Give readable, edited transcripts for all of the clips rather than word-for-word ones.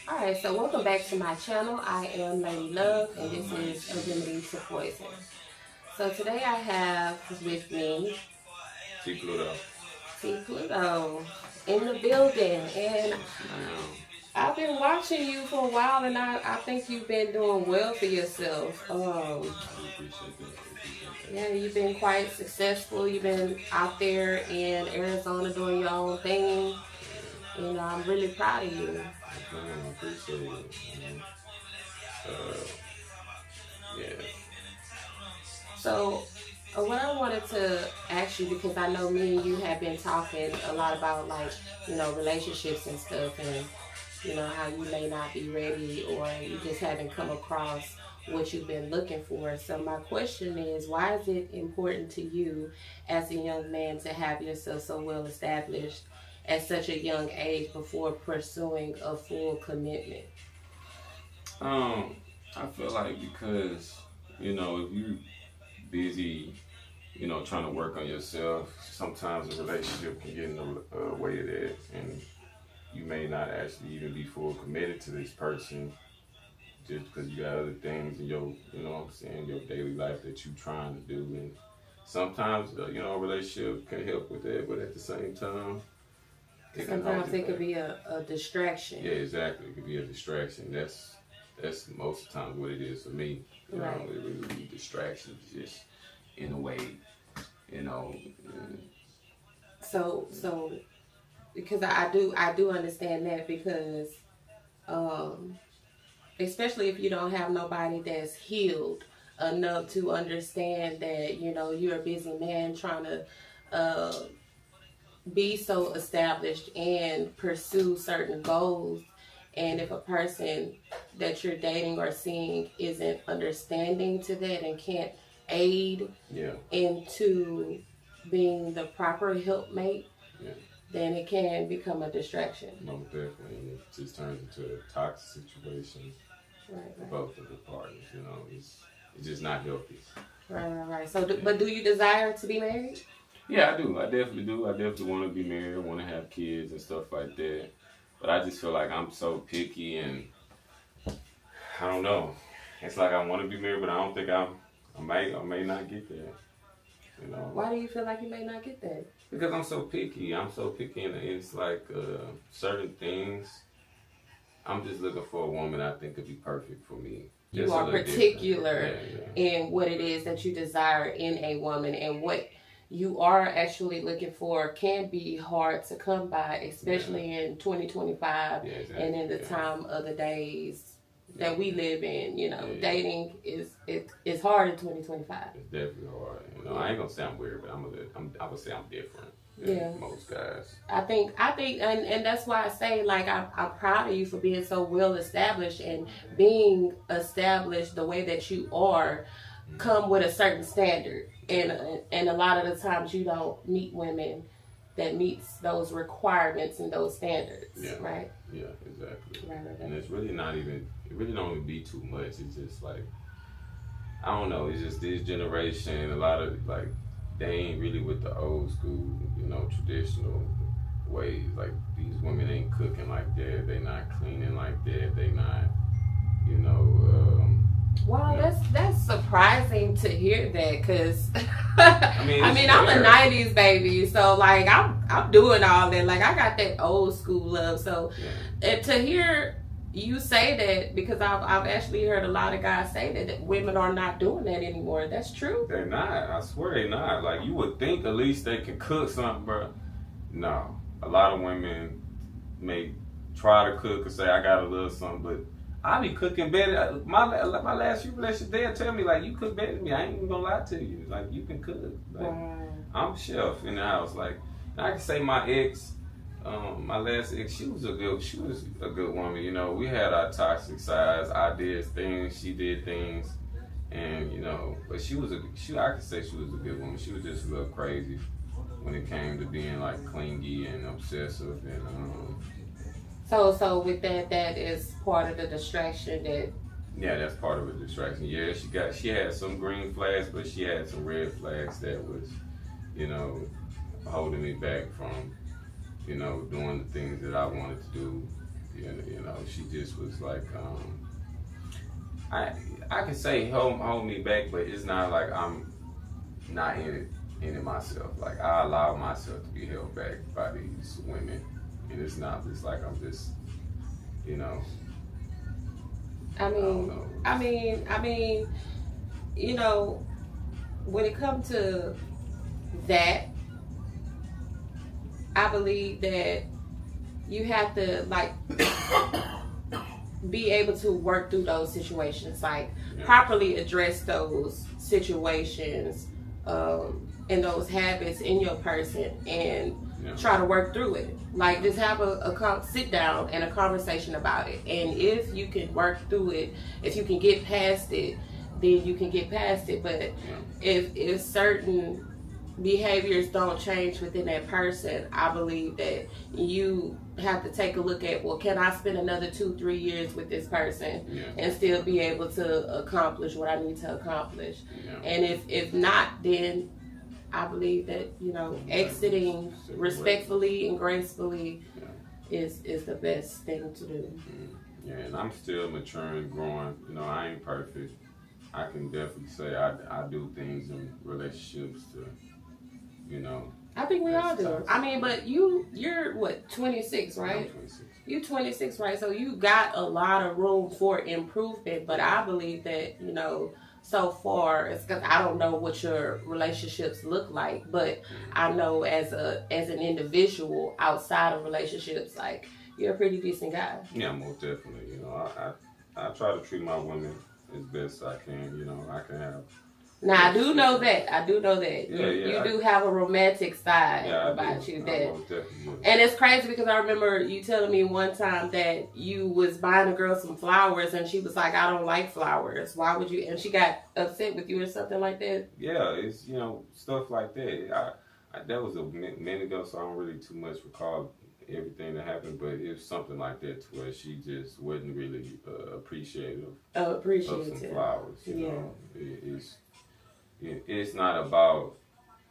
Alright, so welcome back to my channel. I am Lady Love and this is A Remedy to Poison. So today I have with me T Pluto. T Pluto in the building, and Yes, ma'am. I've been watching you for a while and I think you've been doing well for yourself. I appreciate that. Yeah, you've been quite successful. You've been out there in Arizona doing your own thing. You know, I'm really proud of you. Yes, ma'am. I appreciate it. Uh, yeah. So, what I wanted to ask you, because I know me and you have been talking a lot about, like, relationships and stuff, and how you may not be ready or you just haven't come across what you've been looking for. So my question is, why is it important to you as a young man to have yourself so well established at such a young age before pursuing a full commitment? Um, I feel like because if you busy, trying to work on yourself, sometimes a relationship can get in the way of that, and you may not actually even be full committed to this person just because you got other things in your, what I'm saying, your daily life that you trying to do. And sometimes, a relationship can help with that, but at the same time, it can hold Sometimes you it could back. be a distraction. Yeah, exactly. It could be a distraction. That's most of the time what it is for me. Right. It really be distractions, just in a way, you know. So because I do understand that, because um especially if you don't have nobody that's healed enough to understand that you're a busy man trying to uh, be so established and pursue certain goals. And if a person that you're dating or seeing isn't understanding to that and can't aid Yeah, into being the proper helpmate, yeah, then it can become a distraction. most definitely. And it just turns into a toxic situation Right, for right. both of the parties. It's just not healthy. Right. So, Yeah. but do you desire to be married? Yeah, I do. I definitely do. I definitely want to be married. I want to have kids and stuff like that. But I just feel like I'm so picky, and I don't know. It's like I want to be married, but I don't think I may not get there. You know, Why do you feel like you may not get that? because I'm so picky. I'm so picky, and it's like certain things. I'm just looking for a woman I think could be perfect for me. You Just a are little different. particular Yeah, in what it is that you desire in a woman, and what you are actually looking for can be hard to come by, yeah, especially in 2025 yeah, and exactly. in the Yeah, time of the days yeah, that we live in. yeah. Dating is hard in 2025. It's definitely hard. Yeah. I ain't gonna say I'm weird, but I would say I'm different Yeah. than most guys. I think, and that's why I say, like, I'm proud of you for being so well established, and being established the way that you are come with a certain standard, and a lot of the times you don't meet women that meets those requirements and those standards, Yeah, right? yeah, exactly. And Right. it's really not even. It really don't even be too much. It's just like I don't know. It's just this generation. A lot of like they ain't really with the old school, traditional ways. Like these women ain't cooking like that. They not cleaning like that. They not, you know, Wow, you know. that's surprising to hear that, cause I mean, I it's mean, I'm a fair. '90s baby, so like I'm doing all that. Like, I got that old school love. So Yeah, to hear you say that, because I've actually heard a lot of guys say that women are not doing that anymore. That's true. they're not. I swear they're not. Like you would think at least they can cook something, bro. No, a lot of women may try to cook or say I got a little something, but I be cooking better. My last few relationships, they'll tell me like you cook better than me. I ain't even gonna lie to you. Like you can cook. Like Wow. I'm chef in the house. Like I can say my ex, my last ex, she was a good woman. We had our toxic sides. I did things, she did things, and but I could say she was a good woman. She was just a little crazy when it came to being like clingy and obsessive, and So with that, that is part of the distraction that. yeah, that's part of a distraction. Yeah, she had some green flags, but she had some red flags that was, you know, holding me back from, doing the things that I wanted to do. You know, she just was like, I I can say hold me back, but it's not like I'm not in it myself. Like I allow myself to be held back by these women, and it's not just like I'm just, you know, I I don't mean, know. you know, when it comes to that, I believe that you have to like be able to work through those situations, like properly address those situations and those habits in your person, and try to work through it. Like just have a sit down and a conversation about it. And if you can work through it, if you can get past it, then you can get past it. But if certain behaviors don't change within that person, I believe that you have to take a look at, well, can I spend another 2-3 years with this person and still be able to accomplish what I need to accomplish? And if not, then I believe that, you know, exiting respectfully and gracefully is the best thing to do. Yeah, and I'm still maturing, growing. You know, I ain't perfect. I can definitely say I do things in relationships to, you know. I think we all do. I mean, but you're what, 26, right? I'm 26. You're 26, right? So you got a lot of room for improvement. But I believe that, you know, so far, it's because I don't know what your relationships look like, but I know as an individual outside of relationships, like you're a pretty decent guy. Yeah, most definitely. You know, I try to treat my women as best I can. You know, I can have. Now I do know that. Yeah, you do have a romantic side about you. And it's crazy because I remember you telling me one time that you was buying a girl some flowers and she was like, "I don't like flowers. Why would you?" And she got upset with you or something like that. Yeah, it's, you know, stuff like that. That was a minute ago, so I don't really too much recall everything that happened, but it was something like that to where she just wasn't really appreciative of some flowers. You know, it's not about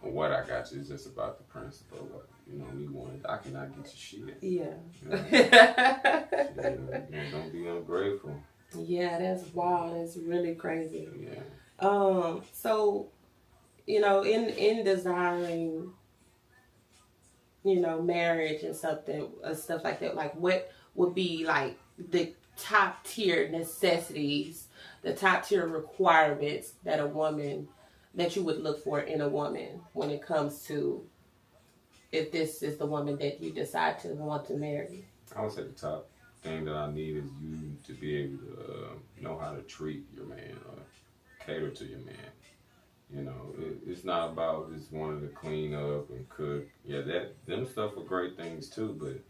what I got you. It's just about the principle. What, you know, me wanting, I cannot get you shit. Yeah. You know? Don't be ungrateful. Yeah, that's wild. That's really crazy. Yeah. So, you know, in desiring, you know, marriage and stuff like that, like what would be like the top tier necessities, the top tier requirements that you would look for in a woman when it comes to if this is the woman that you decide to want to marry? I would say the top thing that I need is you to be able to know how to treat your man or cater to your man. You know, it's not about just wanting to clean up and cook. Yeah, them stuff are great things too, but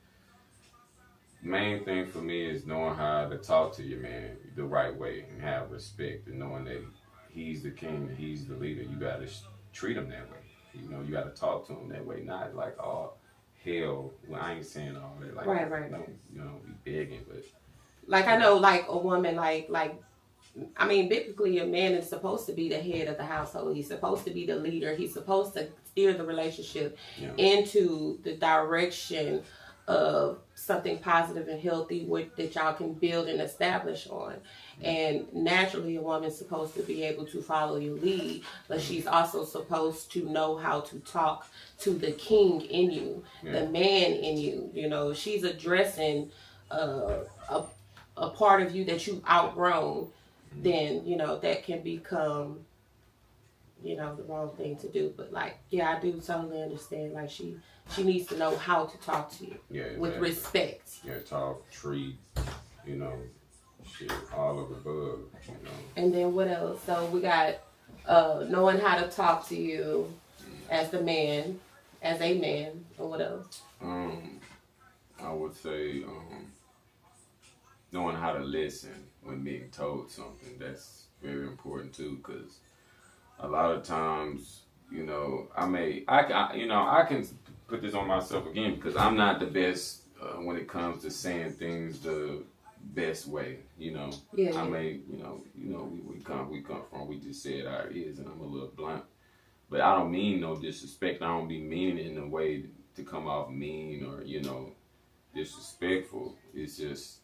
main thing for me is knowing how to talk to your man the right way and have respect, and knowing that he's the king, he's the leader. You got to treat him that way. You know, you got to talk to him that way, not like, oh, hell. Well, I ain't saying all that. Like, right. You know, be begging, but like I know, like a woman, like I mean, biblically, a man is supposed to be the head of the household. He's supposed to be the leader. He's supposed to steer the relationship into the direction of something positive and healthy that y'all can build and establish on. And naturally, a woman's supposed to be able to follow your lead, but she's also supposed to know how to talk to the king in you, the man in you. You know, she's addressing a part of you that you've outgrown, then, you know, that can become, you know, the wrong thing to do. But like, yeah, I do totally understand. Like she needs to know how to talk to you with respect. Yeah, talk, treat, you know, shit, all of the above, you know. And then what else? So we got knowing how to talk to you as a man, or what else? I would say knowing how to listen when being told something. That's very important too, because a lot of times, you know, I can put this on myself again because I'm not the best when it comes to saying things the best way. You know, I may, you know, we come from. We just say it how it is, and I'm a little blunt, but I don't mean no disrespect. I don't be meaning it in a way to come off mean or, you know, disrespectful. It's just,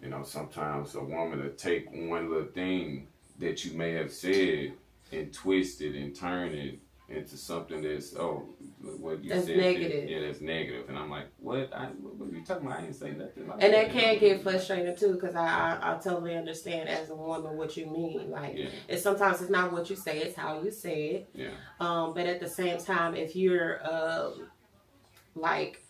you know, sometimes a woman will take one little thing that you may have said and twist it and turn it into something that's, what you that's said. negative. Yeah, that's negative. And I'm like, what are you talking about? I ain't say nothing like and that. that can get frustrating too, because I totally understand as a woman what you mean. Like, it's sometimes it's not what you say, it's how you say it. Yeah. But at the same time, if you're like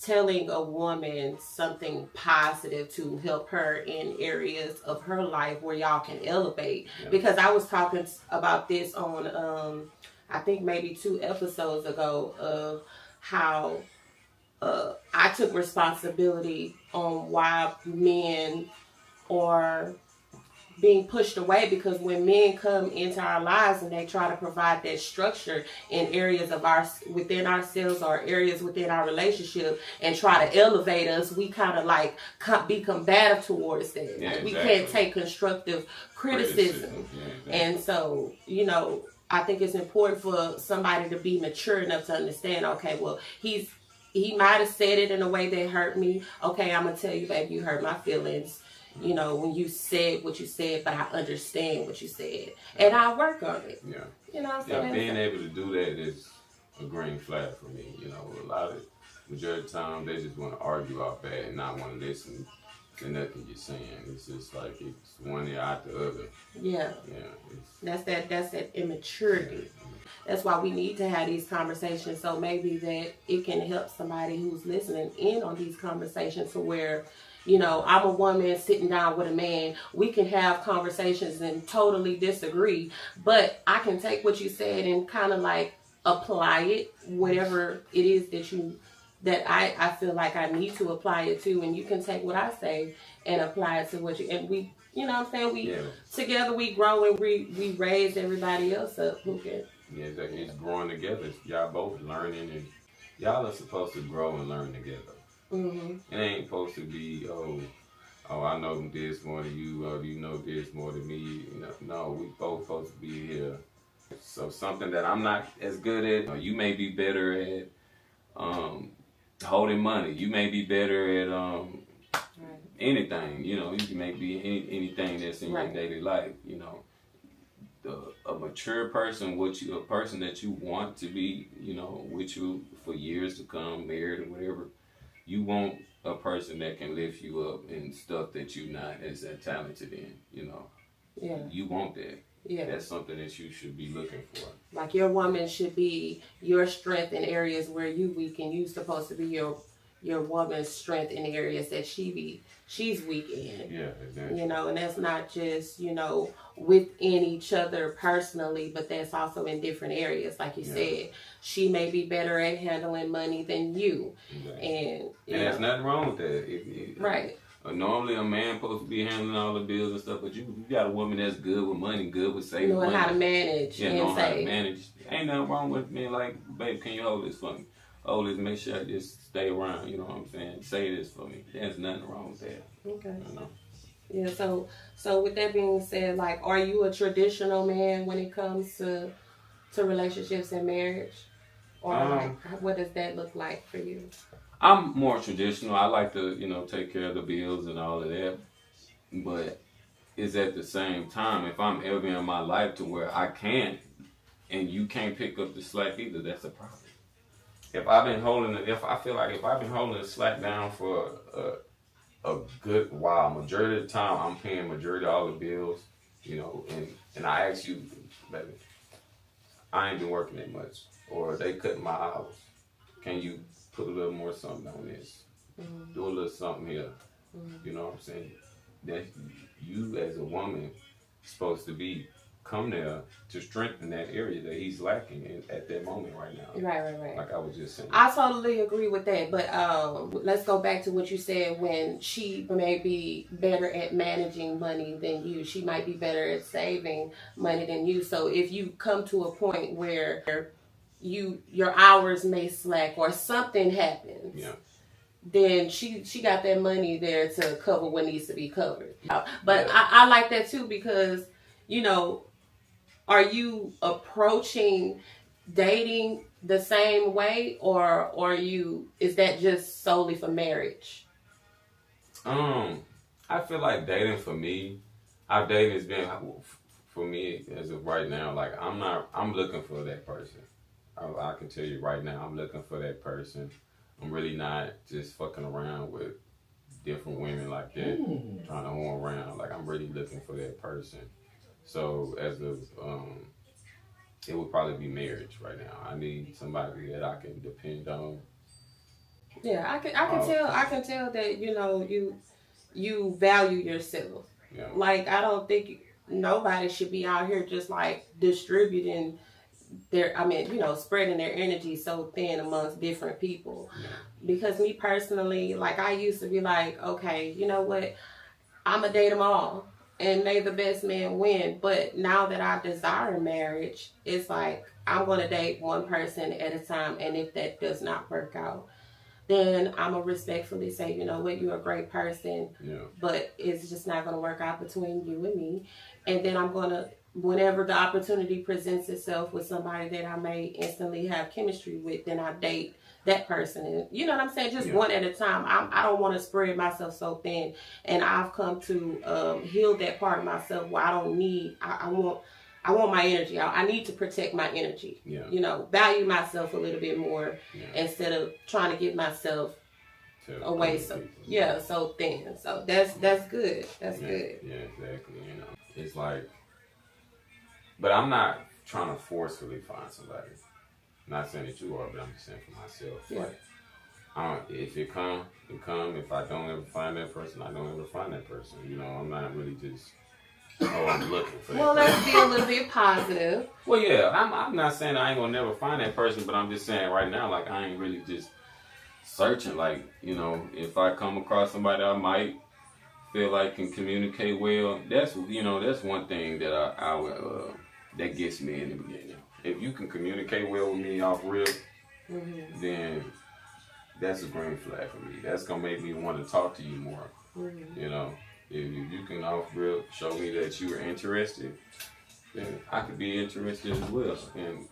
telling a woman something positive to help her in areas of her life where y'all can elevate, because I was talking about this on I think maybe 2 episodes ago of how I took responsibility on why men are being pushed away, because when men come into our lives and they try to provide that structure in areas of within ourselves or areas within our relationship and try to elevate us, we kind of like be combative towards that. Yeah, like, we exactly. can't take constructive criticism. Yeah, exactly. And so, you know, I think it's important for somebody to be mature enough to understand, okay, well, he might have said it in a way that hurt me. Okay, I'm going to tell you, baby, you hurt my feelings. You know, when you said what you said, but I understand what you said. And I'll work on it. Yeah. You know what I'm saying? Yeah, being able to do that is a green flag for me. You know, a lot of, majority of the time, they just want to argue off that and not want to listen to nothing you're saying. It's just like it's one ear out the other. Yeah. Yeah. That's that immaturity. That's why we need to have these conversations. So maybe that it can help somebody who's listening in on these conversations to where, you know, I'm a woman sitting down with a man. We can have conversations and totally disagree, but I can take what you said and kind of like apply it, whatever it is that I feel like I need to apply it to, and you can take what I say and apply it to what you, and we, you know what I'm saying? Together we grow and we raise everybody else up who can. Yeah, exactly. It's growing together. Y'all both learning, and y'all are supposed to grow and learn together. Mm-hmm. It ain't supposed to be, oh, I know this more than you, or you know this more than me. No, we both supposed to be here. So something that I'm not as good at, you may be better at holding money. You may be better at anything. You know, you may be anything that's in your daily life. You know, a mature person, a person that you want to be, you know, with you for years to come, married or whatever. You want a person that can lift you up in stuff that you're not as talented in, you know. Yeah. You want that. Yeah. That's something that you should be looking for. Like, your woman should be your strength in areas where you weak, and you supposed to be your woman's strength in areas that she's weak in. Yeah, exactly. You know, and that's not just, you know, within each other personally, but that's also in different areas. Like you said, she may be better at handling money than you. Exactly. And there's nothing wrong with that. Right. Normally a man supposed to be handling all the bills and stuff, but you got a woman that's good with money, good with saving knowing money. How to manage. Yeah, knowing how to manage. Ain't nothing wrong with me like, babe, can you hold this for me? Hold this, make sure I just stay around, you know what I'm saying? Say this for me. There's nothing wrong with that. Okay. You know? Yeah, so with that being said, like, are you a traditional man when it comes to relationships and marriage? Or like, what does that look like for you? I'm more traditional. I like to, you know, take care of the bills and all of that. But it's at the same time, if I'm ever in my life to where I can't, and you can't pick up the slack either, that's a problem. I feel like if I've been holding the slack down for a good while, majority of the time I'm paying majority of all the bills, you know, and I ask you, baby, I ain't been working that much, or they cut my hours. Can you put a little more something on this? Mm-hmm. Do a little something here. Mm-hmm. You know what I'm saying? That you as a woman supposed to come there to strengthen that area that he's lacking at that moment right now. Right. Like I was just saying. I totally agree with that. But let's go back to what you said when she may be better at managing money than you. She might be better at saving money than you. So if you come to a point where your hours may slack or something happens, then she got that money there to cover what needs to be covered. But I like that too, because, you know, are you approaching dating the same way, or is that just solely for marriage? I feel like dating for me, I've dated has been for me as of right now. Like I'm looking for that person. I can tell you right now, I'm looking for that person. I'm really not just fucking around with different women like that, trying to horn around. Like I'm really looking for that person. So as of it would probably be marriage right now. I need somebody that I can depend on. Yeah, I can tell that you value yourself. Yeah. Like I don't think nobody should be out here just like distributing spreading their energy so thin amongst different people. Yeah. Because me personally, like I used to be like, okay, you know what? I'ma date them all and may the best man win. But now that I desire marriage, it's like I'm gonna date one person at a time, and if that does not work out, then I'm gonna respectfully say, you know what, you're a great person, but it's just not gonna work out between you and me. And then I'm gonna, whenever the opportunity presents itself with somebody that I may instantly have chemistry with, then I date that person. And you know what I'm saying? Just one at a time. I don't want to spread myself so thin. And I've come to heal that part of myself where I don't need, I want my energy. I need to protect my energy. Yeah. You know, value myself a little bit more instead of trying to get myself away so thin. So that's good. That's good. Yeah, exactly. You know, it's like, but I'm not trying to forcefully find somebody. Not saying that you are, but I'm just saying for myself. Yeah. Like, if it come, it come. If I don't ever find that person, I don't ever find that person. You know, I'm not really just, I'm looking for that Well, person. let's be a little bit positive. Well, yeah, I'm not saying I ain't gonna never find that person, but I'm just saying right now, like, I ain't really just searching. Like, you know, if I come across somebody I might feel like can communicate well, that's one thing that I would, that gets me in the beginning. If you can communicate well with me off rip, then that's a green flag for me. That's gonna make me want to talk to you more. You know, if you can off rip show me that you are interested, then I could be interested as well. And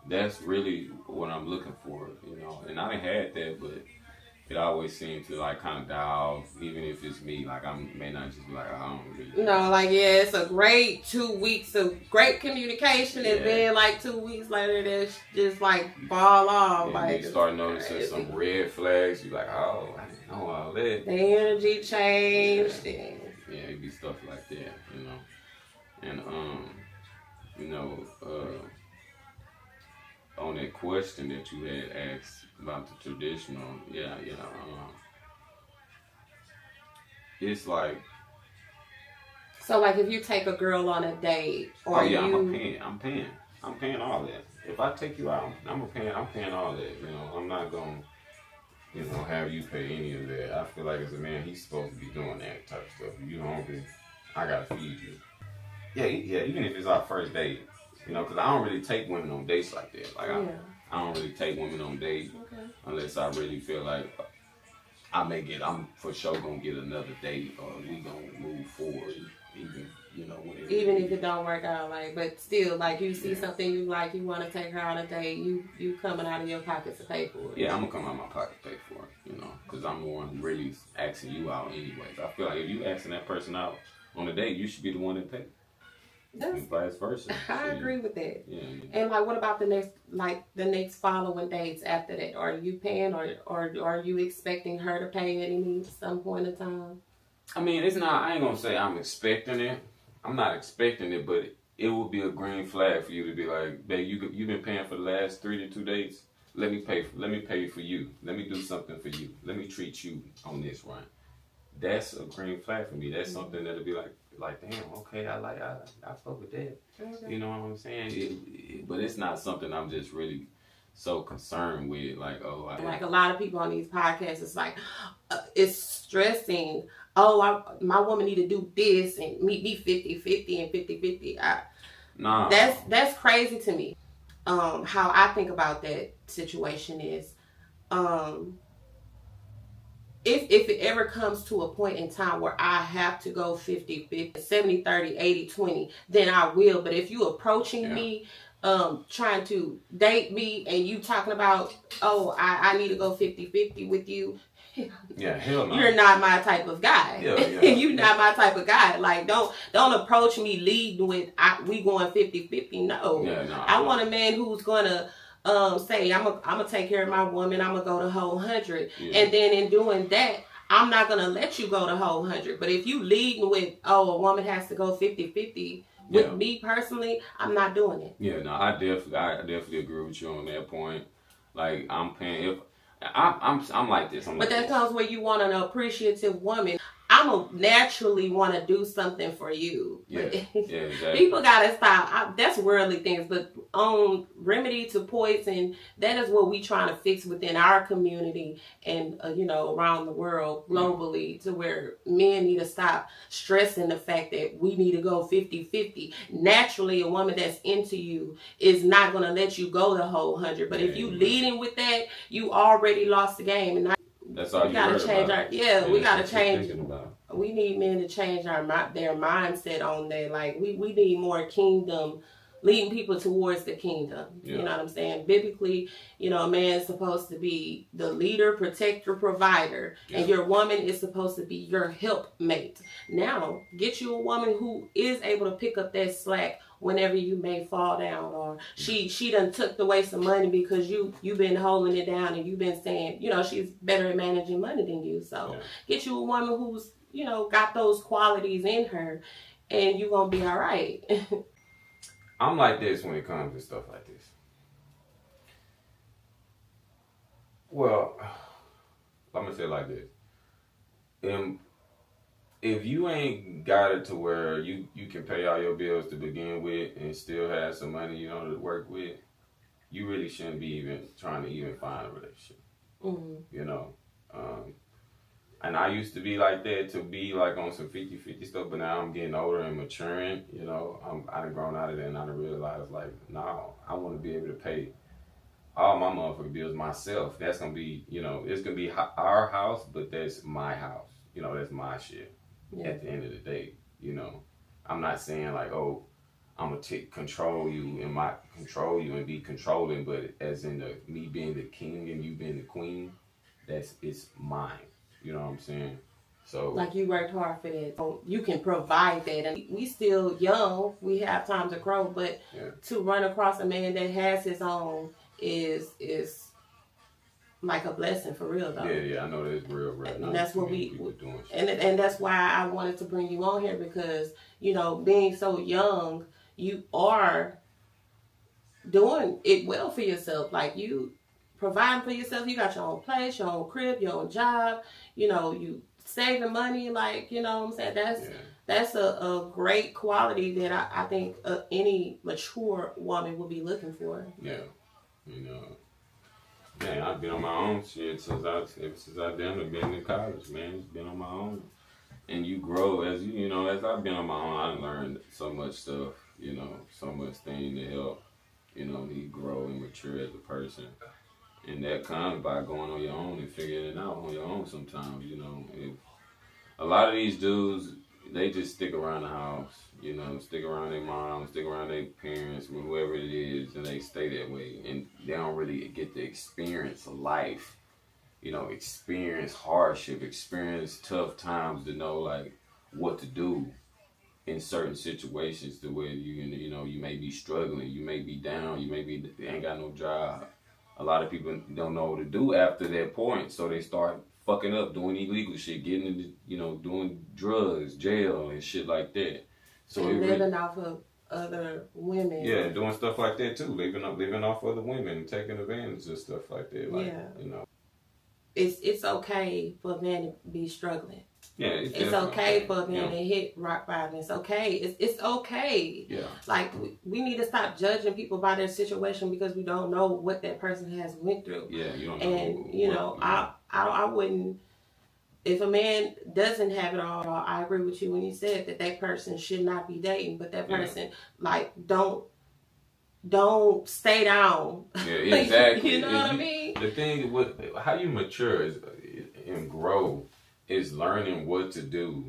that's really what I'm looking for. You know, and I done had that, but it always seems to like kind of die off, even if it's me. Like I may not just be like, I don't really. No, like it's a great 2 weeks of great communication, and then like 2 weeks later, that's just like fall off. And like you start noticing some red flags. You like, oh, I didn't know all that. The energy changed. Yeah, it'd be stuff like that, you know. And on that question that you had asked about the traditional, it's like. So like if you take a girl on a date, or I'm paying all that. If I take you out, I'm paying all that. You know, I'm not gonna, have you pay any of that. I feel like as a man, he's supposed to be doing that type of stuff. If you hungry, I gotta feed you. Yeah. Even if it's our first date, because I don't really take women on dates like that. Like I don't really take women on dates unless I really feel like I'm for sure gonna get another date, or we gonna move forward. Even if it don't work out, like, but still, like, you see something you like, you want to take her on a date, you coming out of your pocket to pay for it. Yeah, I'm gonna come out of my pocket to pay for it, because I'm the one really asking you out anyways. I feel like if you asking that person out on a date, you should be the one that pay. And vice versa. I agree with that. Yeah. And like, what about the next following dates after that? Are you paying, or are you expecting her to pay at some point in time? I mean, it's not. I ain't gonna say I'm expecting it. I'm not expecting it, but it would be a green flag for you to be like, babe, you've been paying for the last 3 to 2 dates. Let me pay for you. Let me do something for you. Let me treat you on this run. That's a green flag for me. That's something that'll be like, damn, okay, I fuck with that. Okay. You know what I'm saying? But it's not something I'm just really so concerned with. Like, like a lot of people on these podcasts, it's like, it's stressing. Oh, my woman need to do this and meet me 50-50 and 50-50. Nah. That's crazy to me. How I think about that situation is, if it ever comes to a point in time where I have to go 50-50, 70-30, 80-20, then I will. But if you approaching me trying to date me and you talking about, oh, I need to go 50-50 with you. Yeah, hell no. You're not my type of guy. Yeah. You're not my type of guy. Like, don't approach me leading with we going 50-50. No. Yeah, no. I want a man who's gonna say I'm gonna take care of my woman. I'm gonna go the whole 100, and then in doing that, I'm not gonna let you go the whole 100. But if you leading with, oh, a woman has to go 50-50. With me personally, I'm not doing it. Yeah, no, I definitely agree with you on that point. Like, I'm paying if I'm like this. But that comes where you want an appreciative woman. I'm gonna naturally want to do something for you. Yeah, exactly. People gotta stop. That's worldly things, but on remedy to poison, that is what we trying to fix within our community and around the world globally, to where men need to stop stressing the fact that we need to go 50-50. Naturally, a woman that's into you is not gonna let you go the whole 100. But if you leading with that, you already lost the game. And that's all we gotta change about. we gotta change. We need men to change their mindset on that. Like we need more kingdom, leading people towards the kingdom. You know what I'm saying? Biblically, a man is supposed to be the leader, protector, provider, and your woman is supposed to be your helpmate. Now, get you a woman who is able to pick up that slack whenever you may fall down, or she done took away some money because you've been holding it down and you've been saying, she's better at managing money than you. So get you a woman who's, got those qualities in her, and you're going to be all right. I'm like this when it comes to stuff like this. Well, I'm going to say it like this. If you ain't got it to where you can pay all your bills to begin with and still have some money, to work with, you really shouldn't be even trying to even find a relationship. And I used to be like that, to be like on some 50-50 stuff, but now I'm getting older and maturing, I done grown out of that, and I done realized, like, no, I want to be able to pay all my motherfucking bills myself. That's going to be, it's going to be our house, but that's my house. That's my shit. At the end of the day, I'm not saying like, oh, I'm gonna control you and be controlling, but as in me being the king and you being the queen, it's mine. You know what I'm saying? So like, you worked hard for that. So you can provide that, and we still young. We have time to grow, but to run across a man that has his own is like a blessing, for real though. Yeah, I know that's real right now. And that's what we doing. And that's why I wanted to bring you on here, because being so young, you are doing it well for yourself. Like, you providing for yourself. You got your own place, your own crib, your own job. You saving money. Like, what I'm saying, that's a great quality that I think any mature woman would be looking for. Yeah, Man, I've been on my own shit since I've been in college, man. It's been on my own. And you grow as as I've been on my own, I learned so much stuff, so much thing to help, you grow and mature as a person. And that comes by going on your own and figuring it out on your own sometimes, If a lot of these dudes, they just stick around the house, stick around their mom, stick around their parents, whoever it is, and they stay that way. And they don't really get to experience life, experience hardship, experience tough times to know, like, what to do in certain situations, to where you may be struggling, you may be down, you ain't got no job. A lot of people don't know what to do after that point, so they start fucking up, doing illegal shit, getting into, doing drugs, jail, and shit like that. So and living off of other women. Yeah, doing stuff like that too. Living off other women, taking advantage of stuff like that. Like, It's okay for a man to be struggling. Yeah, it's okay for a man to hit rock bottom. It's okay. It's okay. Yeah. Like, we need to stop judging people by their situation, because we don't know what that person has went through. Yeah, you don't know. And I wouldn't. If a man doesn't have it all, I agree with you when you said that person should not be dating. But that person, like, don't stay down. Yeah, exactly. You know what I mean? The thing with how you mature and grow is learning what to do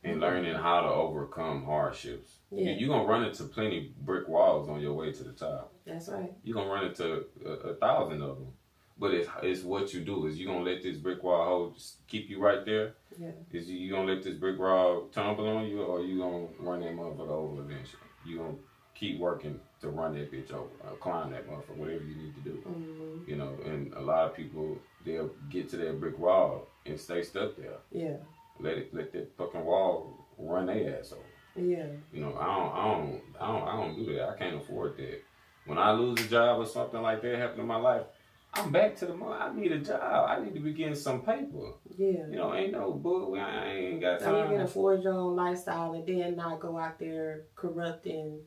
and learning how to overcome hardships. Yeah. You're going to run into plenty brick walls on your way to the top. That's right. You're going to run into 1,000 of them. But it's what you do. Is you going to let this brick wall keep you right there? Yeah. Is you going to let this brick wall tumble on you, or you going to run that motherfucker over eventually? You going to keep working to run that bitch over, climb that motherfucker, whatever you need to do. Mm-hmm. You know, and a lot of people, they'll get to that brick wall and stay stuck there. Yeah. Let that fucking wall run their ass over. Yeah. You know, I don't do that. I can't afford that. When I lose a job or something like that happen in my life, I'm back to the money. I need a job. I need to be getting some paper. Yeah. You know, ain't no book. I ain't got time. So you can afford your own lifestyle and then not go out there corrupting,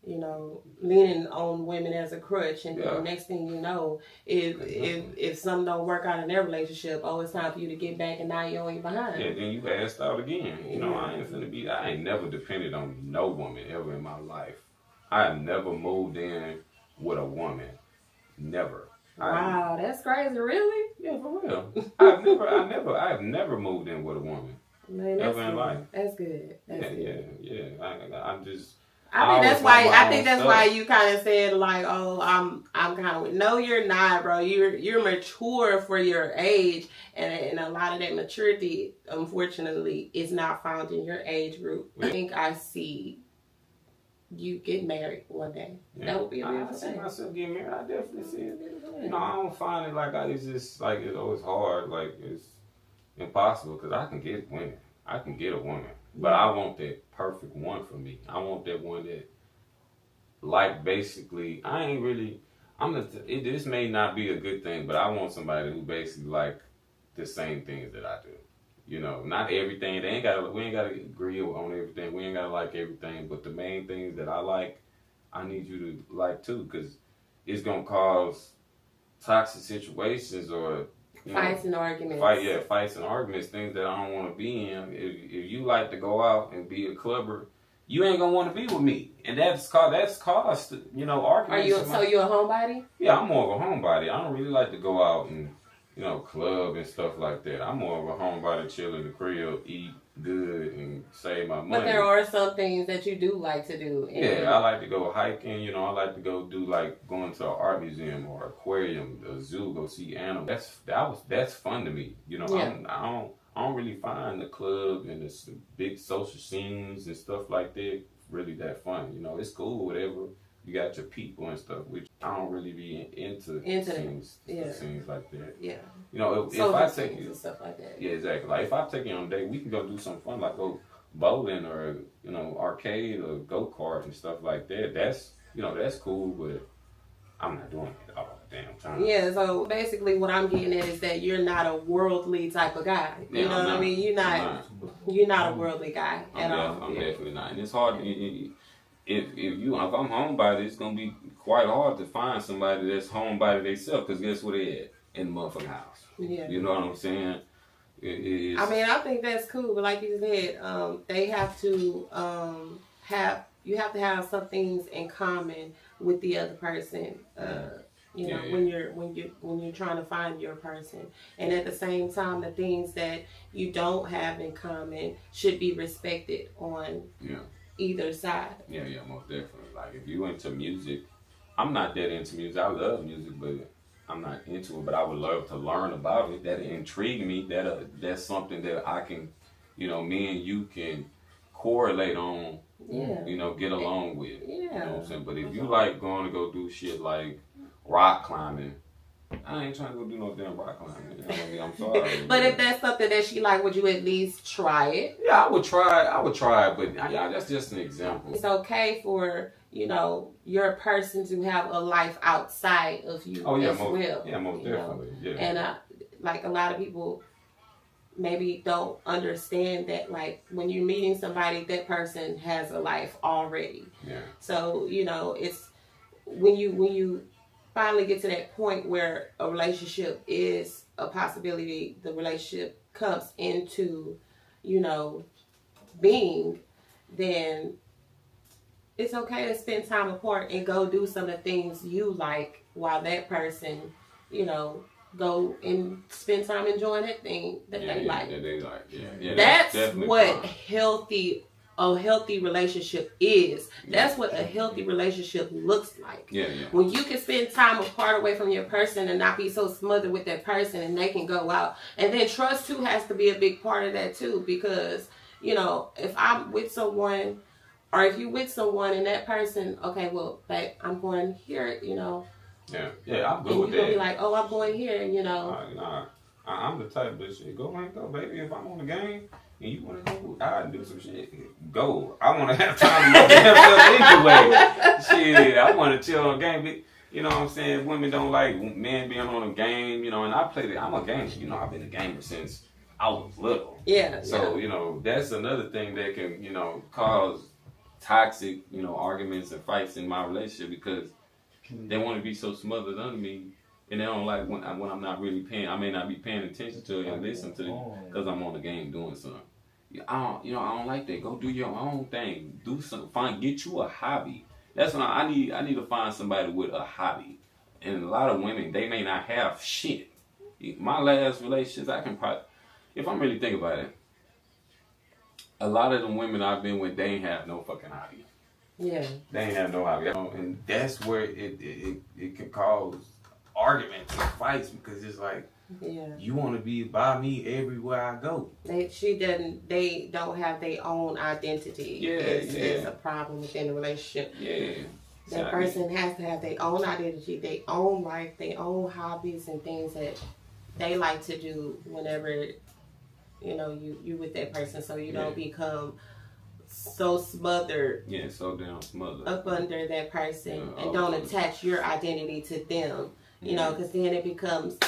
you know, leaning on women as a crutch. And then the next thing you know, if something don't work out in their relationship, it's time for you to get back and now you're only behind. Yeah, then you asked out again. You know, I ain't never depended on no woman ever in my life. I have never moved in with a woman. Never. Wow, that's crazy, really? Yeah, for real. I have never moved in with a woman. Man, ever in life. That's good. Yeah. I'm just. I think that's why you kind of said like, I'm kind of. No, you're not, bro. You're mature for your age, and a lot of that maturity, unfortunately, is not found in your age group. I think I see you get married one day. Yeah. That would be a beautiful thing. I see myself getting married. I definitely see it. No, I don't find it like it's just like it's always hard. Like it's impossible because I can get women. I can get a woman, but I want that perfect one for me. I want that one that, like, basically, I ain't really. This may not be a good thing, but I want somebody who basically like the same things that I do. You know, not everything. We ain't gotta agree on everything. We ain't gotta like everything. But the main things that I like, I need you to like too, because it's gonna cause toxic situations or fights and arguments. Fights and arguments. Things that I don't want to be in. If you like to go out and be a clubber, you ain't gonna want to be with me, and that's caused arguments. So you a homebody? Yeah, I'm more of a homebody. I don't really like to go out and club and stuff like that. I'm more of a homebody, chill in the crib, eat good, and save my money. But there are some things that you do like to do. Yeah, I like to go hiking. I like to go do going to an art museum or aquarium, a zoo, go see animals. That's fun to me. I don't really find the club and the big social scenes and stuff like that really that fun. It's cool, whatever. You got your people and stuff, which I don't really be into scenes like that. Yeah. If I take you and stuff like that. Yeah, exactly. Like if I take you on a date, we can go do something fun, like go bowling or arcade or go kart and stuff like that. That's cool, but I'm not doing it all the damn time. Yeah. So basically, what I'm getting at is that you're not a worldly type of guy. You know what I mean? You're not a worldly guy at all. I'm definitely not, and it's hard. If I'm homebody, it's gonna be quite hard to find somebody that's homebody themselves, because guess what they at in the motherfucking house. Yeah. You know what I'm saying? I think that's cool, but like you said, they have to you have to have some things in common with the other person. When you're trying to find your person, and at the same time, the things that you don't have in common should be respected on. Yeah. Either side. Yeah, most definitely. Like if you into music, I'm not that into music. I love music, but I'm not into it. But I would love to learn about it. That intrigue me. That's something that I can, me and you can correlate on. Yeah. Get along with. Yeah. You know what I'm saying? But if you like going to go do shit like rock climbing, I ain't trying to go do no damn rock climbing. I'm sorry. But if that's something that she like, would you at least try it? Yeah, I would try it, but that's just an example. It's okay for, your person to have a life outside of you as well. Yeah, most definitely. Yeah. And like a lot of people maybe don't understand that, like, when you're meeting somebody, that person has a life already. Yeah. So, it's when you finally get to that point where a relationship is a possibility, the relationship comes into, being, then it's okay to spend time apart and go do some of the things you like while that person, go and spend time enjoying that thing that they like. That they like. Yeah. That's what a healthy relationship is. That's what a healthy relationship looks like. Yeah. When you can spend time apart away from your person and not be so smothered with that person, and they can go out. And then trust too has to be a big part of that too, because if I'm with someone, or if you with someone and that person, okay, well, babe, I'm going here, Yeah, I'm good with that. And you're going to be like, oh, I'm going here, Nah, I'm the type of shit. Go and go, baby. If I'm on the game and you want to go, I'll do some shit. Go. I want to have time to myself anyway. Shit, I want to chill on the game. You know what I'm saying? Women don't like men being on a game, and I played it. I'm a gamer. I've been a gamer since I was little. Yeah. So, that's another thing that can, cause toxic, arguments and fights in my relationship, because they want to be so smothered under me, and they don't like when I'm not really paying. I may not be paying attention to it and listen to it because I'm on the game doing something. I don't like that. Go do your own thing. Do something. Get you a hobby. That's what I need. I need to find somebody with a hobby. And a lot of women, they may not have shit. My last relationships, I can probably, if I'm really thinking about it, a lot of the women I've been with, they ain't have no fucking hobby. Yeah. They ain't have no hobby. And that's where it can cause arguments and fights, because it's like, you want to be by me everywhere I go. They don't have their own identity. It's a problem within the relationship. Yeah. That person has to have their own identity, their own life, their own hobbies and things that they like to do whenever you with that person, so you don't become so smothered. Yeah, so damn smothered up under that person, and don't attach your identity to them. Because then it becomes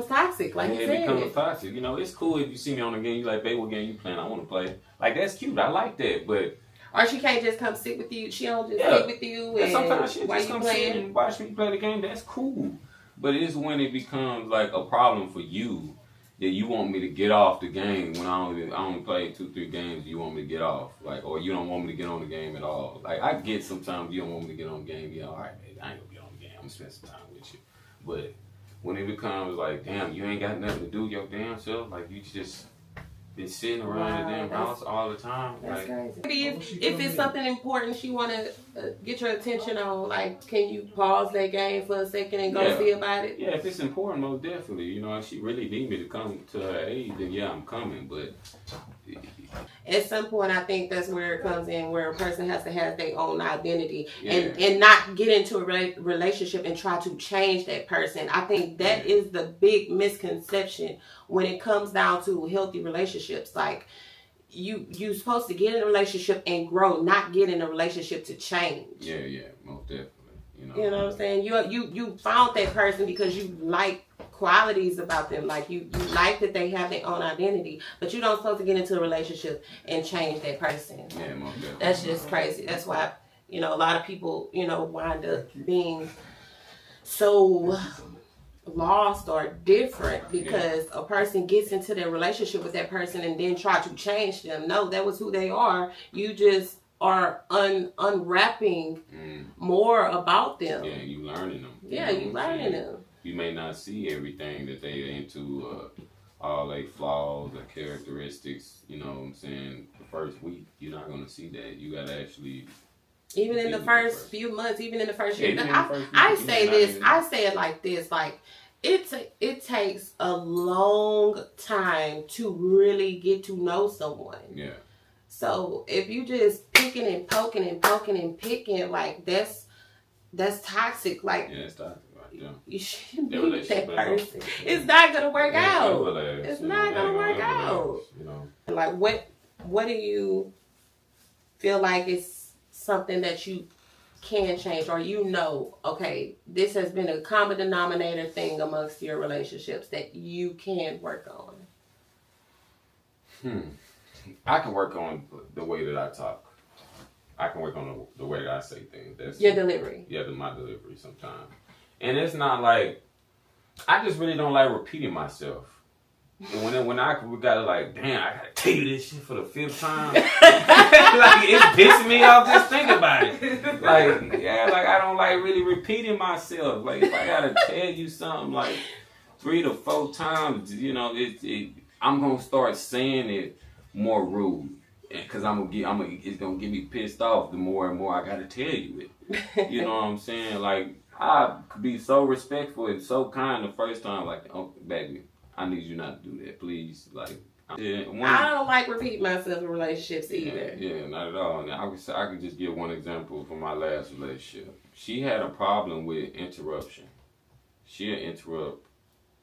toxic. Like you said, it becomes toxic. It's cool if you see me on the game. You like, babe, what game you playing? I want to play. Like, that's cute. I like that, but. Or she can't just come sit with you. She don't just sit with you. And sometimes she just come sit and watch me play the game. That's cool. But it's when it becomes like a problem for you, that you want me to get off the game when I only play 2-3 games. You want me to get off, or you don't want me to get on the game at all. Like, I get sometimes you don't want me to get on the game. Yeah, all right, baby, I ain't gonna get on the game. I'm gonna spend some time with you. But when it becomes like, damn, you ain't got nothing to do your damn self. Like, you just been sitting around the damn house all the time. That's crazy. Maybe if it's something important she want to get your attention on, like, can you pause that game for a second and go see about it? Yeah, if it's important, most definitely. If she really need me to come to her aid, then yeah, I'm coming. But at some point, I think that's where it comes in, where a person has to have their own identity and not get into a relationship and try to change that person. I think that is the big misconception when it comes down to healthy relationships. Like, you're supposed to get in a relationship and grow, not get in a relationship to change. Yeah, most definitely. You know what I'm saying? You found that person because you like qualities about them. Like, you like that they have their own identity, but you don't supposed to get into a relationship and change that person. Yeah, most definitely. That's just crazy. That's why, a lot of people, wind up being so lost or different because a person gets into their relationship with that person and then try to change them. No, that was who they are. You just are unwrapping more about them. Yeah, you learning them. You learning them. You may not see everything that they into, all their flaws or characteristics. You know what I'm saying? The first week, you're not going to see that. You got to actually... Even in the first few months, even in the first year. I say it like this, like, it takes a long time to really get to know someone. Yeah. So if you just picking and poking and poking and picking, like, that's toxic. Like, yeah, it's toxic. Yeah. You shouldn't be with that person. It's not gonna work out. It's not gonna work out. Like, what do you feel like is something that you can change, or okay, this has been a common denominator thing amongst your relationships that you can work on? I can work on the way that I talk. I can work on the way that I say things. That's your delivery. Yeah, my delivery sometimes. And it's not like, I just really don't like repeating myself. And when I gotta like, damn, I gotta tell you this shit for the 5th time. Like, it's pissing me off just thinking about it. Like, yeah, like I don't like really repeating myself. Like, if I gotta tell you something like 3 to 4 times, you know, I'm gonna start saying it more rude. Cause it's gonna get me pissed off the more and more I gotta tell you it. You know what I'm saying? Like, I could be so respectful and so kind the first time, like, oh, baby, I need you not to do that, please. Like, I don't like repeating myself in relationships either. Yeah, not at all. And I could just give one example from my last relationship. She had a problem with interruption. She'll interrupt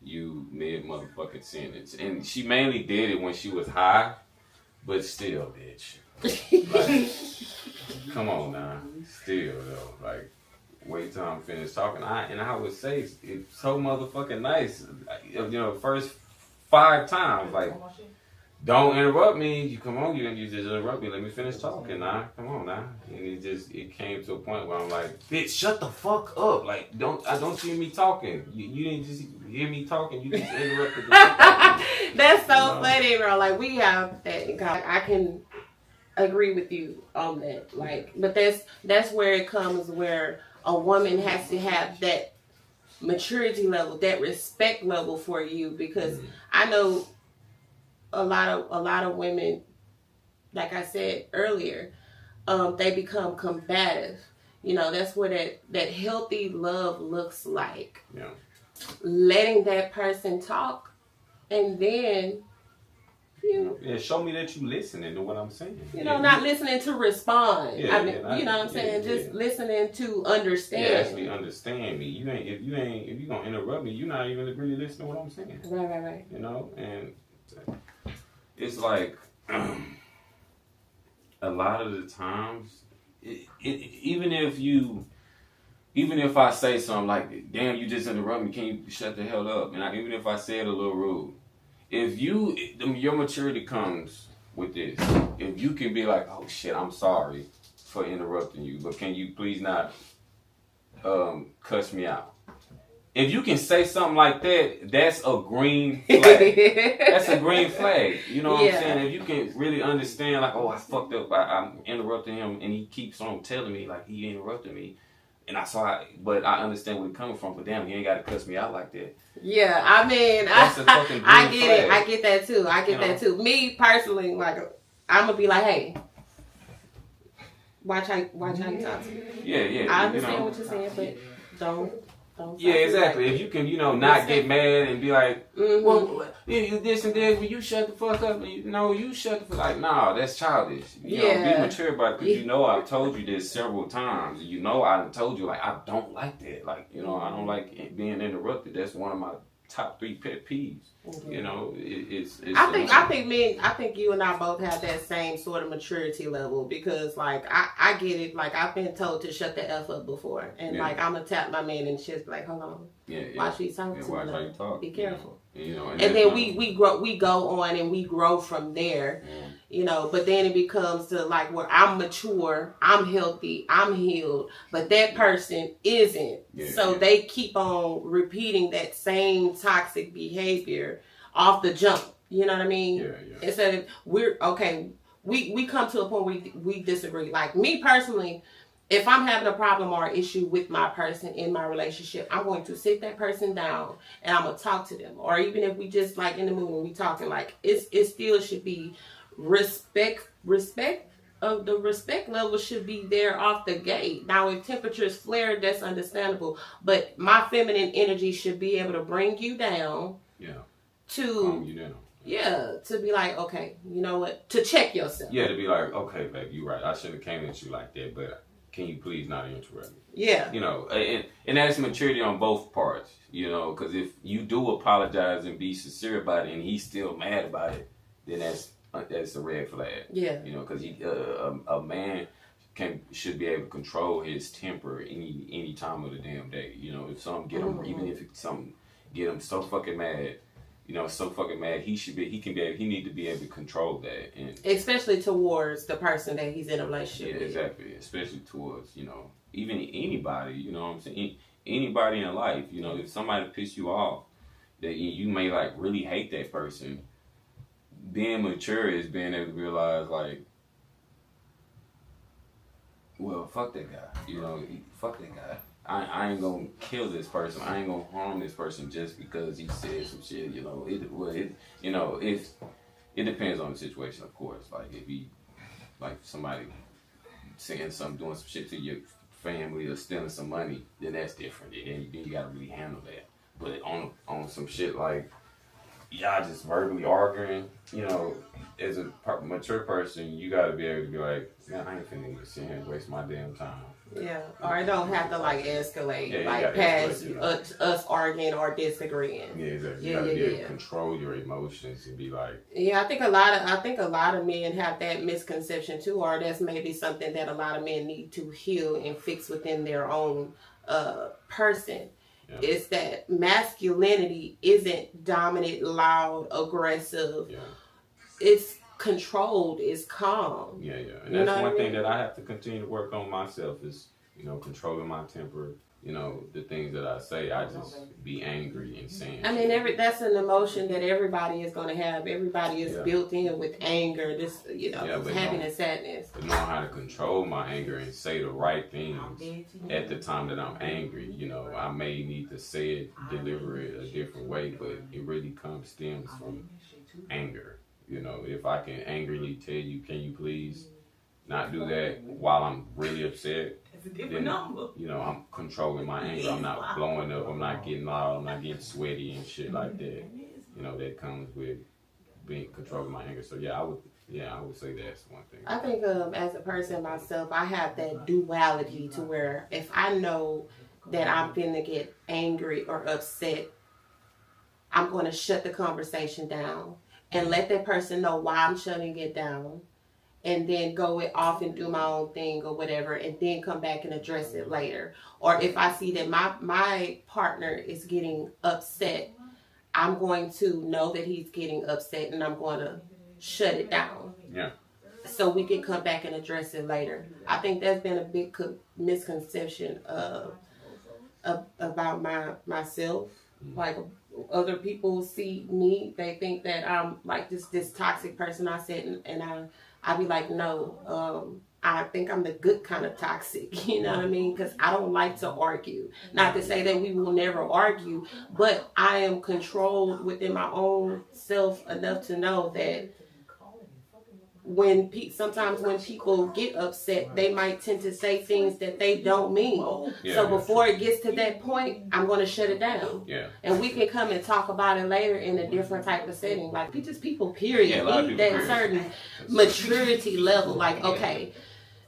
you mid motherfucking sentence, and she mainly did it when she was high, but still, bitch. Like, come on now, still though, like. Wait till I'm finished talking. I would say it's so motherfucking nice. You know, first 5 times, like, don't interrupt me. You come on, you just interrupt me. Let me finish talking now. Come on now. And it came to a point where I'm like, bitch, shut the fuck up. Like, don't you hear me talking? You didn't just hear me talking. You just interrupted the fuck out of me. That's so funny, bro. Like, we have that in common. I can agree with you on that. Like, but that's where it comes where a woman has to have that maturity level, that respect level for you, because I know a lot of women, like I said earlier, they become combative. You know, that's where that healthy love looks like. Yeah. Letting that person talk, and then show me that you listening to what I'm saying. You know, not listening to respond. Yeah, you know what I'm saying? Just listening to understand. Yeah, actually understand me. If you gonna interrupt me, you're not even really listening to what I'm saying. Right. You know, and it's like a lot of the times, even if I say something like, "Damn, you just interrupt me. Can you shut the hell up?" And even if I say it a little rude. If your maturity comes with this, if you can be like, oh shit, I'm sorry for interrupting you, but can you please not cuss me out? If you can say something like that, that's a green flag. That's a green flag. You know what I'm saying? If you can really understand, like, oh, I fucked up, I'm interrupting him, and he keeps on telling me, like, he interrupted me. And but I understand where he's coming from. But damn, you ain't got to cuss me out like that. Yeah, I mean, I get it. I get that too. I get that too. Me personally, like, I'm gonna be like, hey, watch how you talk to me. Yeah. I understand what you're saying, but don't. Yeah, exactly. If you can, not get mad and be like, well, you this and that, well, you shut the fuck up. You shut the fuck. Like, nah, that's childish. Be mature about it, because I've told you this several times. I told you, like, I don't like that. Like, I don't like being interrupted. That's one of my top 3 pet peeves. It's I think you and I both have that same sort of maturity level, because like I get it. Like, I've been told to shut the F up before, and like I'm gonna tap my man and shit, like, hold on, watch you talk to me. Watch how you talk. Be careful. And then we go on and we grow from there. But then it becomes to like where I'm mature, I'm healthy, I'm healed, but that person isn't. They keep on repeating that same toxic behavior off the jump. You know what I mean? Instead of we come to a point where we disagree. Like, me personally, if I'm having a problem or an issue with my person in my relationship, I'm going to sit that person down and I'm gonna talk to them. Or even if we just like in the mood and we talking, like, it still should be respect of the respect level should be there off the gate. Now, if temperatures flare, that's understandable, but my feminine energy should be able to bring you down. To be like, okay, you know what, to check yourself. To be like, okay, babe, you're right, I shouldn't have came at you like that, but can you please not interrupt me? And that's maturity on both parts, because if you do apologize and be sincere about it and he's still mad about it, then that's a red flag. Because a man should be able to control his temper any time of the damn day. If something get him, even if something get him so fucking mad, he need to be able to control that, and especially towards the person that he's in a relationship with. Exactly, especially towards even anybody. You know what I'm saying? Anybody in life. If somebody piss you off, that you may like really hate that person. Being mature is being able to realize like, well, fuck that guy. You know, fuck that guy. I ain't gonna kill this person. I ain't gonna harm this person just because he said some shit. You know, if it depends on the situation, of course. Like if he, like somebody saying something, doing some shit to your family or stealing some money, then that's different. Then you gotta really handle that. But on some shit like y'all just verbally arguing, you know, as a mature person, you gotta be able to be like, man, I ain't finna get sit here and waste my damn time. Yeah, or it don't have to like escalate, Yeah, like past us arguing or disagreeing. Yeah, exactly. You gotta be able to control your emotions and be like. Yeah, I think a lot of men have that misconception too, or that's maybe something that a lot of men need to heal and fix within their own person. Yeah. It's that masculinity isn't dominant, loud, aggressive. Yeah. It's controlled, it's calm. Yeah. And that's one thing that I have to continue to work on myself is, you know, controlling my temper. You know, the things that I say, I just be angry and saying. I mean, that's an emotion that everybody is going to have. Everybody is built in with anger, this, you know, happiness, sadness. But knowing how to control my anger and say the right things at the time that I'm angry, you know, I may need to say it, deliver it a different way, but it really stems from anger. You know, if I can angrily tell you, can you please not do that while I'm really upset, then, you know, I'm controlling my anger. I'm not blowing up. I'm not getting loud. I'm not getting sweaty and shit like that. You know, that comes with controlling my anger. So I would say that's one thing. I think as a person myself, I have that duality to where if I know that I'm finna get angry or upset, I'm going to shut the conversation down and let that person know why I'm shutting it down. And then go off and do my own thing or whatever, and then come back and address it later. Or if I see that my partner is getting upset, I'm going to know that he's getting upset, and I'm going to shut it down. Yeah. So we can come back and address it later. I think that's been a big misconception about myself. Like other people see me, they think that I'm like this toxic person. I said, and I'd be like, no, I think I'm the good kind of toxic, you know what I mean? Because I don't like to argue. Not to say that we will never argue, but I am controlled within my own self enough to know that sometimes when people get upset, they might tend to say things that they don't mean. Yeah, so before it gets to that point, I'm going to shut it down. Yeah. And we can come and talk about it later in a different type of setting. Like, just people, period. Yeah, need that certain maturity level. Like, okay,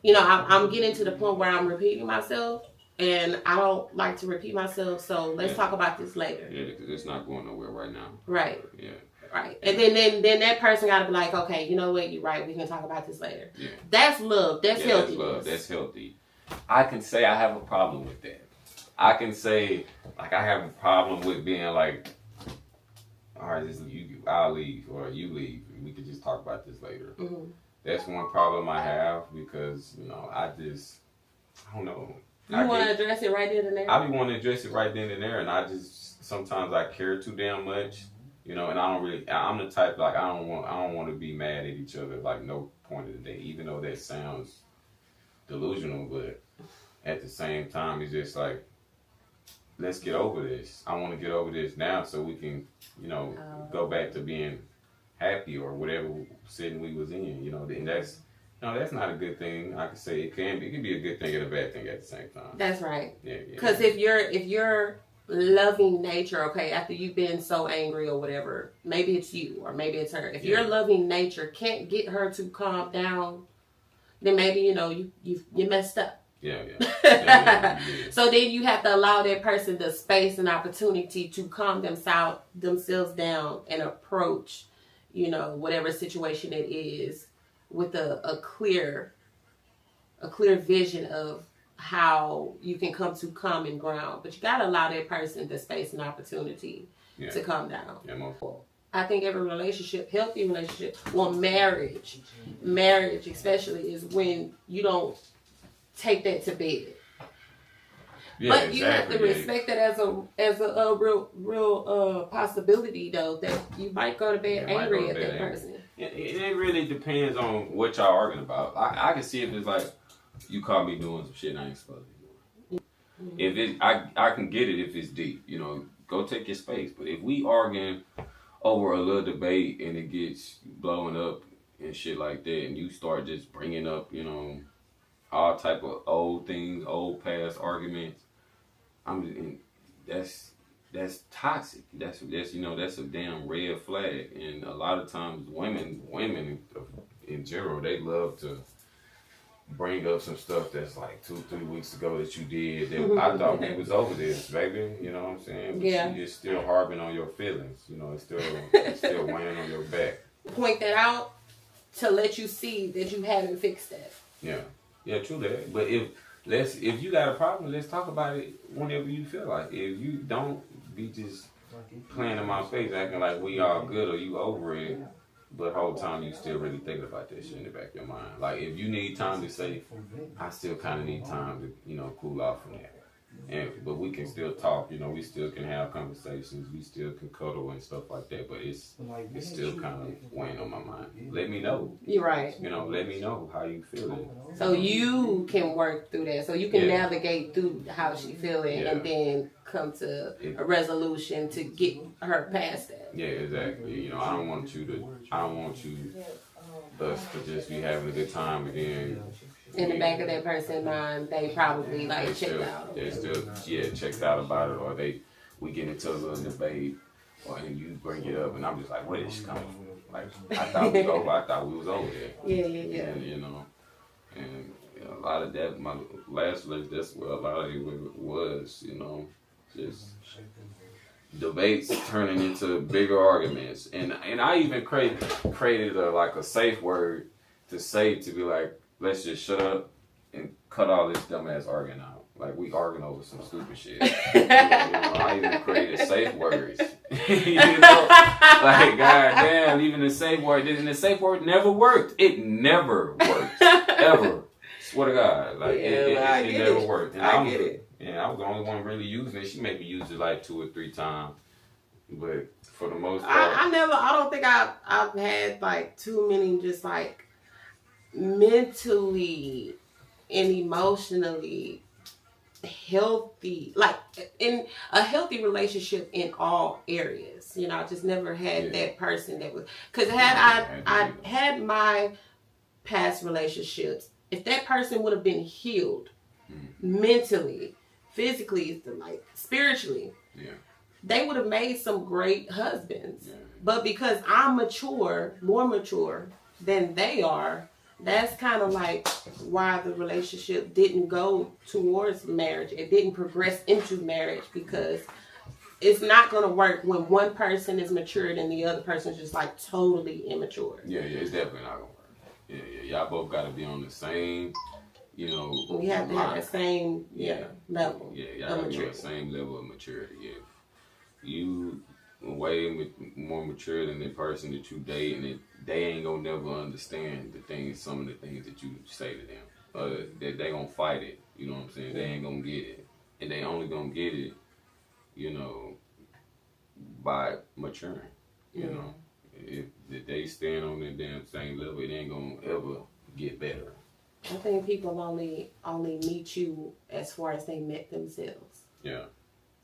you know, I'm getting to the point where I'm repeating myself, and I don't like to repeat myself, so let's talk about this later. Yeah, because it's not going nowhere right now. Right. Yeah. Right. And then that person got to be like, okay, you know what? You're right. We can talk about this later. Yeah. That's love. That's healthy. That's love. That's healthy. I can say I have a problem with that. I can say, like, I have a problem with being like, all right, I'll leave or you leave. We could just talk about this later. Mm-hmm. That's one problem I have because, you know, I don't know. You want to address it right then and there? I be wanting to address it right then and there, and sometimes I care too damn much. You know, and I'm the type, like, I don't want to be mad at each other, like, no point of the day, even though that sounds delusional, but at the same time, it's just like, let's get over this. I want to get over this now so we can, you know, go back to being happy or whatever setting we was in, you know, and that's not a good thing. I could say it can be a good thing and a bad thing at the same time. That's right. Yeah. Because if you're loving nature, okay, after you've been so angry or whatever, maybe it's you or maybe it's her. If your loving nature can't get her to calm down, then maybe, you know, you messed up. Yeah. So then you have to allow that person the space and opportunity to calm themselves down and approach, you know, whatever situation it is with a clear vision of how you can come to common ground. But you got to allow that person the space and opportunity to calm down. Yeah, I think every relationship, healthy relationship, well, marriage especially, is when you don't take that to bed. Yeah, but you have exactly. to respect that as a real possibility though, that you might go to bed angry at that person. It really depends on what y'all arguing about. I can see if it's like you caught me doing some shit I ain't supposed to be doing. Mm-hmm. If it, I can get it if it's deep. You know, go take your space. But if we arguing over a little debate and it gets blowing up and shit like that, and you start just bringing up, you know, all type of old things, old past arguments, that's toxic. That's you know, that's a damn red flag. And a lot of times women in general, they love to bring up some stuff that's like 2-3 weeks ago that you did that I thought we was over this, baby. You know what I'm saying? But yeah. You're still harping on your feelings. You know, it's still weighing on your back. Point that out to let you see that you haven't fixed that. Yeah, true that. But if you got a problem, let's talk about it whenever you feel like. If you don't, be just playing in my face, acting like we all good or you over it. But the whole time you still really thinking about that shit in the back of your mind. Like if you need time to say, I still kind of need time to, you know, cool off from that. But we can still talk, you know, we still can have conversations, we still can cuddle and stuff like that. But it's still kind of weighing on my mind. Let me know. You're right. You know, let me know how you feeling. So you can work through that. So you can navigate through how she feeling and then come to a resolution to get her past that. Yeah, exactly. You know, I don't want us to just be having a good time and then in the back of that person's mind, they probably checked out. They still checked out about it, or we get into a little debate, and you bring it up, and I'm just like, where is she coming from? Like I thought we was over there. Yeah. And, you know, and a lot of that, my last relationship, that's what a lot of it was, you know, just debates turning into bigger arguments, and I even created a safe word to say, to be like, let's just shut up and cut all this dumbass arguing out. Like we arguing over some stupid shit. You know, I even created safe words. You know, like goddamn, even the safe word. And the safe word never worked. It never worked ever. Swear to God, like it never worked. And I get it. Yeah, I was the only one really using it. She maybe used it like 2 or 3 times, but for the most part, I don't think I've had like too many just like mentally and emotionally healthy, like in a healthy relationship in all areas. You know, I just never had that person that was, because I had my past relationships, if that person would have been healed mentally, physically, like spiritually, they would have made some great husbands. But because I'm more mature than they are, that's kind of like why the relationship didn't go towards marriage. It didn't progress into marriage, because it's not going to work when one person is matured and the other person is just like totally immature. Yeah, it's definitely not going to work. Yeah. Y'all both got to be on the same, you know. We have to have the same level. Yeah, y'all got to be on the same level of maturity. Yeah. You way more mature than the person that you date, and they ain't gonna never understand some of the things that you say to them. That they gonna fight it. You know what I'm saying? They ain't gonna get it, and they only gonna get it, you know, by maturing. You know, if they stand on the damn same level, it ain't gonna ever get better. I think people only meet you as far as they met themselves. Yeah.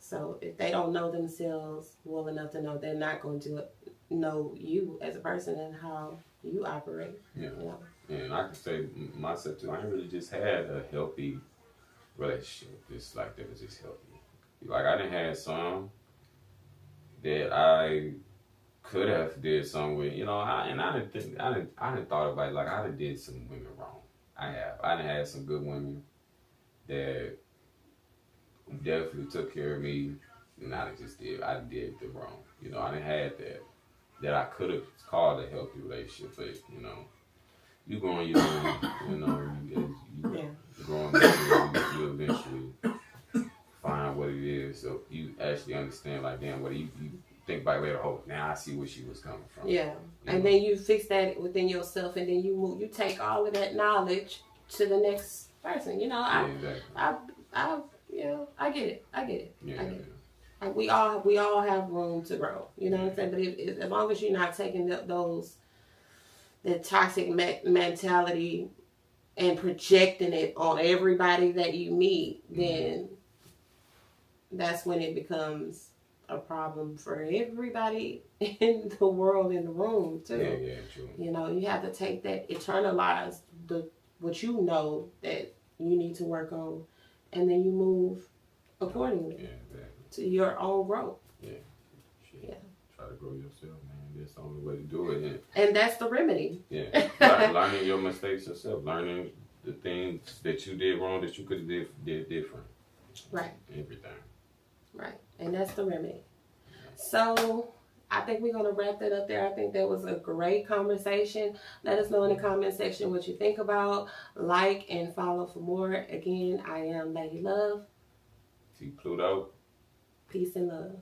So if they don't know themselves well enough to know, they're not going to know you as a person and how you operate. Yeah. You know? And I can say myself too, I ain't really just had a healthy relationship. Just like that was just healthy. Like I done had some that I could have did some with, you know, I done thought about it, like I done did some women wrong. I done had some good women that definitely took care of me, and I did the wrong. You know, I didn't have that I could have called a healthy relationship, but you know, you go on your own, you know, you growing up, you eventually find what it is, so you actually understand, like, damn, what you think about later, oh, now I see where she was coming from. Yeah, and then you fix that within yourself, and then you take all of that knowledge to the next person. You know, exactly. I've Yeah, I get it. I get it. Yeah. I get it. Like we all have room to grow. You know what I'm saying? But if as long as you're not taking the toxic mentality and projecting it on everybody that you meet, then that's when it becomes a problem for everybody in the world, in the room too. Yeah, true. You know, you have to take that, internalize what you know that you need to work on, and then you move accordingly. Yeah, exactly. To your own growth. Yeah. Shit. Yeah. Try to grow yourself, man. That's the only way to do it. And that's the remedy. Yeah. Learning your mistakes yourself. Learning the things that you did wrong that you could have did different. Right. Everything. Right. And that's the remedy. So I think we're going to wrap that up there. I think that was a great conversation. Let us know in the comment section what you think about. Like and follow for more. Again, I am Lady Love. T Pluto. Peace and love.